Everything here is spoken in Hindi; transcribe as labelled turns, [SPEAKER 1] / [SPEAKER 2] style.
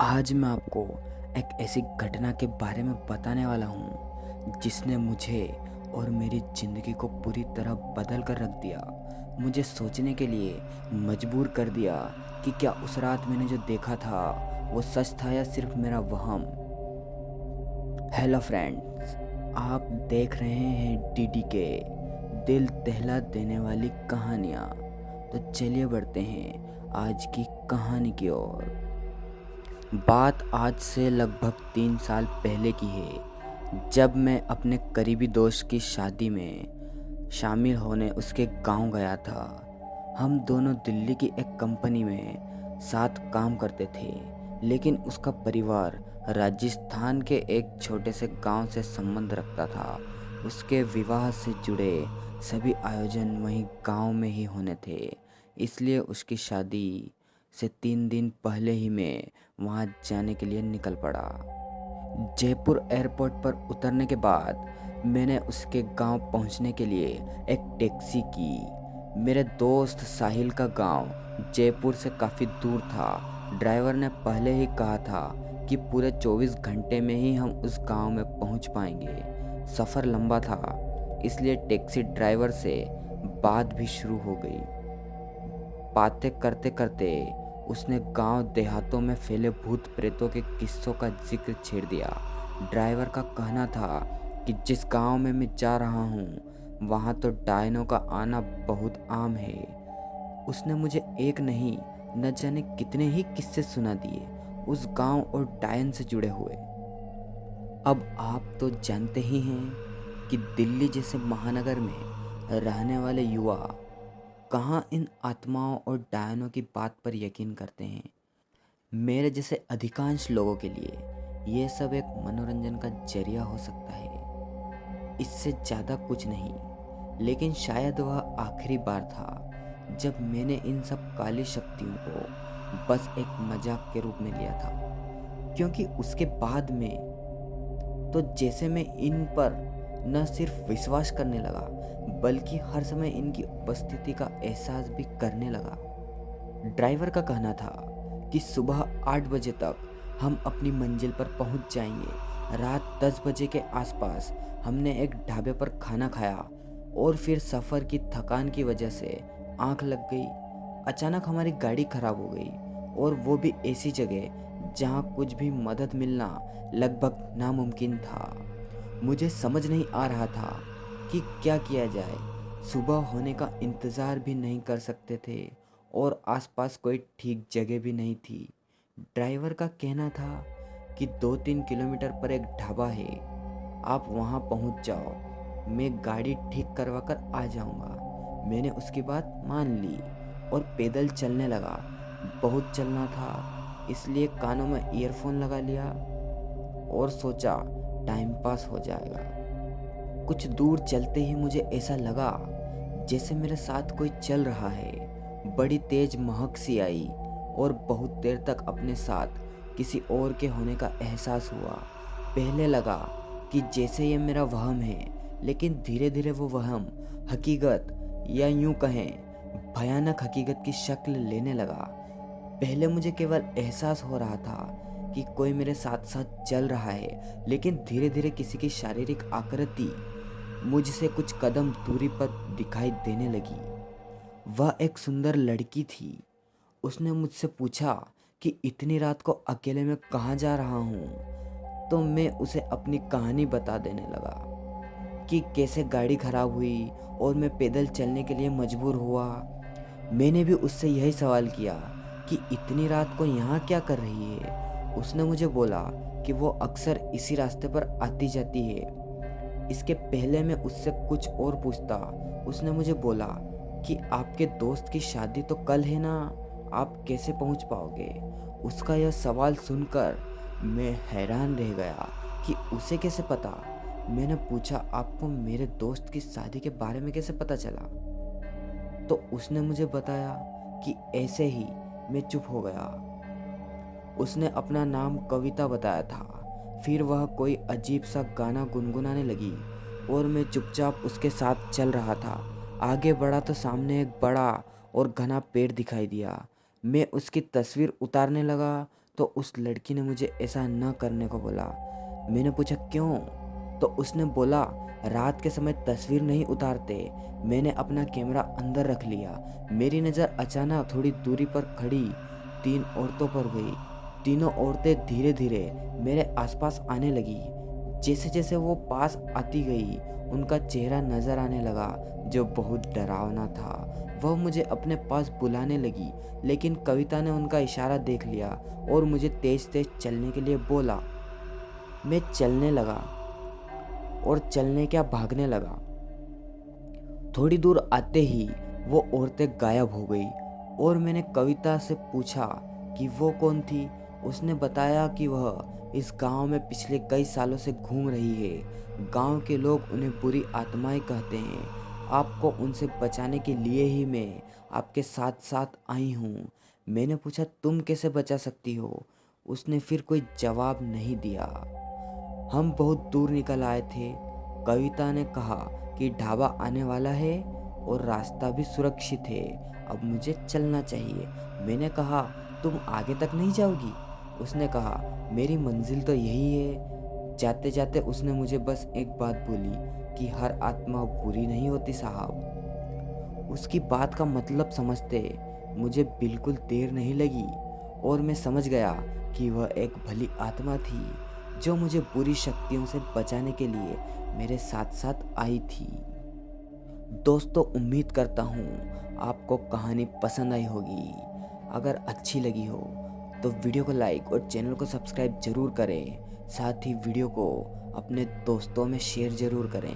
[SPEAKER 1] आज मैं आपको एक ऐसी घटना के बारे में बताने वाला हूँ जिसने मुझे और मेरी ज़िंदगी को पूरी तरह बदल कर रख दिया। मुझे सोचने के लिए मजबूर कर दिया कि क्या उस रात मैंने जो देखा था वो सच था या सिर्फ मेरा वहम। हेलो फ्रेंड्स, आप देख रहे हैं डीडी के दिल दहला देने वाली कहानियाँ। तो चलिए बढ़ते हैं आज की कहानी की ओर। बात आज से लगभग 3 साल पहले की है, जब मैं अपने करीबी दोस्त की शादी में शामिल होने उसके गांव गया था। हम दोनों दिल्ली की एक कंपनी में साथ काम करते थे, लेकिन उसका परिवार राजस्थान के एक छोटे से गांव से संबंध रखता था। उसके विवाह से जुड़े सभी आयोजन वहीं गांव में ही होने थे, इसलिए उसकी शादी से 3 दिन पहले ही मैं वहाँ जाने के लिए निकल पड़ा। जयपुर एयरपोर्ट पर उतरने के बाद मैंने उसके गांव पहुंचने के लिए एक टैक्सी की। मेरे दोस्त साहिल का गांव जयपुर से काफ़ी दूर था। ड्राइवर ने पहले ही कहा था कि पूरे 24 घंटे में ही हम उस गांव में पहुंच पाएंगे। सफ़र लंबा था, इसलिए टैक्सी ड्राइवर से बात भी शुरू हो गई। बातें करते करते उसने गांव देहातों में फैले भूत प्रेतों के किस्सों का जिक्र छेड़ दिया। ड्राइवर का कहना था कि जिस गांव में मैं जा रहा हूँ वहाँ तो डायनों का आना बहुत आम है। उसने मुझे एक नहीं न जाने कितने ही किस्से सुना दिए उस गांव और डायन से जुड़े हुए। अब आप तो जानते ही हैं कि दिल्ली जैसे महानगर में रहने वाले युवा कहाँ इन आत्माओं और डायनों की बात पर यकीन करते हैं। मेरे जैसे अधिकांश लोगों के लिए ये सब एक मनोरंजन का जरिया हो सकता है, इससे ज़्यादा कुछ नहीं। लेकिन शायद वह आखिरी बार था जब मैंने इन सब काली शक्तियों को बस एक मजाक के रूप में लिया था, क्योंकि उसके बाद में तो जैसे मैं इन पर न सिर्फ विश्वास करने लगा बल्कि हर समय इनकी उपस्थिति का एहसास भी करने लगा। ड्राइवर का कहना था कि सुबह 8 बजे तक हम अपनी मंजिल पर पहुंच जाएंगे। रात 10 बजे के आसपास हमने एक ढाबे पर खाना खाया और फिर सफ़र की थकान की वजह से आंख लग गई। अचानक हमारी गाड़ी खराब हो गई, और वो भी ऐसी जगह जहां कुछ भी मदद मिलना लगभग नामुमकिन था। मुझे समझ नहीं आ रहा था कि क्या किया जाए। सुबह होने का इंतज़ार भी नहीं कर सकते थे और आसपास कोई ठीक जगह भी नहीं थी। ड्राइवर का कहना था कि 2-3 किलोमीटर पर एक ढाबा है, आप वहाँ पहुँच जाओ, मैं गाड़ी ठीक करवा कर आ जाऊँगा। मैंने उसकी बात मान ली और पैदल चलने लगा। बहुत चलना था, इसलिए कानों में ईयरफोन लगा लिया और सोचा टाइम पास हो जाएगा। कुछ दूर चलते ही मुझे ऐसा लगा जैसे मेरे साथ कोई चल रहा है। बड़ी तेज महक सी आई और बहुत देर तक अपने साथ किसी और के होने का एहसास हुआ। पहले लगा कि जैसे ये मेरा वहम है, लेकिन धीरे धीरे वो वहम हकीकत, या यूं कहें भयानक हकीकत की शक्ल लेने लगा। पहले मुझे केवल एहसास हो रहा था कि कोई मेरे साथ साथ चल रहा है, लेकिन धीरे धीरे किसी की शारीरिक आकृति मुझसे कुछ कदम दूरी पर दिखाई देने लगी। वह एक सुंदर लड़की थी। उसने मुझसे पूछा कि इतनी रात को अकेले में कहाँ जा रहा हूँ। तो मैं उसे अपनी कहानी बता देने लगा कि कैसे गाड़ी खराब हुई और मैं पैदल चलने के लिए मजबूर हुआ। मैंने भी उससे यही सवाल किया कि इतनी रात को यहाँ क्या कर रही है। उसने मुझे बोला कि वो अक्सर इसी रास्ते पर आती जाती है। इसके पहले मैं उससे कुछ और पूछता, उसने मुझे बोला कि आपके दोस्त की शादी तो कल है ना, आप कैसे पहुंच पाओगे। उसका यह सवाल सुनकर मैं हैरान रह गया कि उसे कैसे पता। मैंने पूछा, आपको मेरे दोस्त की शादी के बारे में कैसे पता चला। तो उसने मुझे बताया कि ऐसे ही। मैं चुप हो गया। उसने अपना नाम कविता बताया था। फिर वह कोई अजीब सा गाना गुनगुनाने लगी और मैं चुपचाप उसके साथ चल रहा था। आगे बढ़ा तो सामने एक बड़ा और घना पेड़ दिखाई दिया। मैं उसकी तस्वीर उतारने लगा तो उस लड़की ने मुझे ऐसा न करने को बोला। मैंने पूछा क्यों? तो उसने बोला रात के समय तस्वीर नहीं उतारते। मैंने अपना कैमरा अंदर रख लिया। मेरी नज़र अचानक थोड़ी दूरी पर खड़ी 3 औरतों पर गई। तीनों औरतें धीरे धीरे मेरे आसपास आने लगी। जैसे जैसे वो पास आती गई उनका चेहरा नज़र आने लगा जो बहुत डरावना था। वह मुझे अपने पास बुलाने लगी, लेकिन कविता ने उनका इशारा देख लिया और मुझे तेज तेज चलने के लिए बोला। मैं चलने लगा और चलने क्या भागने लगा। थोड़ी दूर आते ही वो औरतें गायब हो गई और मैंने कविता से पूछा कि वो कौन थी। उसने बताया कि वह इस गांव में पिछले कई सालों से घूम रही है। गांव के लोग उन्हें बुरी आत्माएं कहते हैं। आपको उनसे बचाने के लिए ही मैं आपके साथ साथ आई हूँ। मैंने पूछा तुम कैसे बचा सकती हो? उसने फिर कोई जवाब नहीं दिया। हम बहुत दूर निकल आए थे। कविता ने कहा कि ढाबा आने वाला है और रास्ता भी सुरक्षित है। अब मुझे चलना चाहिए। मैंने कहा तुम आगे तक नहीं जाओगी? उसने कहा मेरी मंजिल तो यही है। जाते जाते उसने मुझे बस एक बात बोली कि हर आत्मा बुरी नहीं होती साहब। उसकी बात का मतलब समझते मुझे बिल्कुल देर नहीं लगी और मैं समझ गया कि वह एक भली आत्मा थी जो मुझे बुरी शक्तियों से बचाने के लिए मेरे साथ साथ आई थी। दोस्तों, उम्मीद करता हूँ आपको कहानी पसंद आई होगी। अगर अच्छी लगी हो तो वीडियो को लाइक और चैनल को सब्सक्राइब ज़रूर करें। साथ ही वीडियो को अपने दोस्तों में शेयर ज़रूर करें।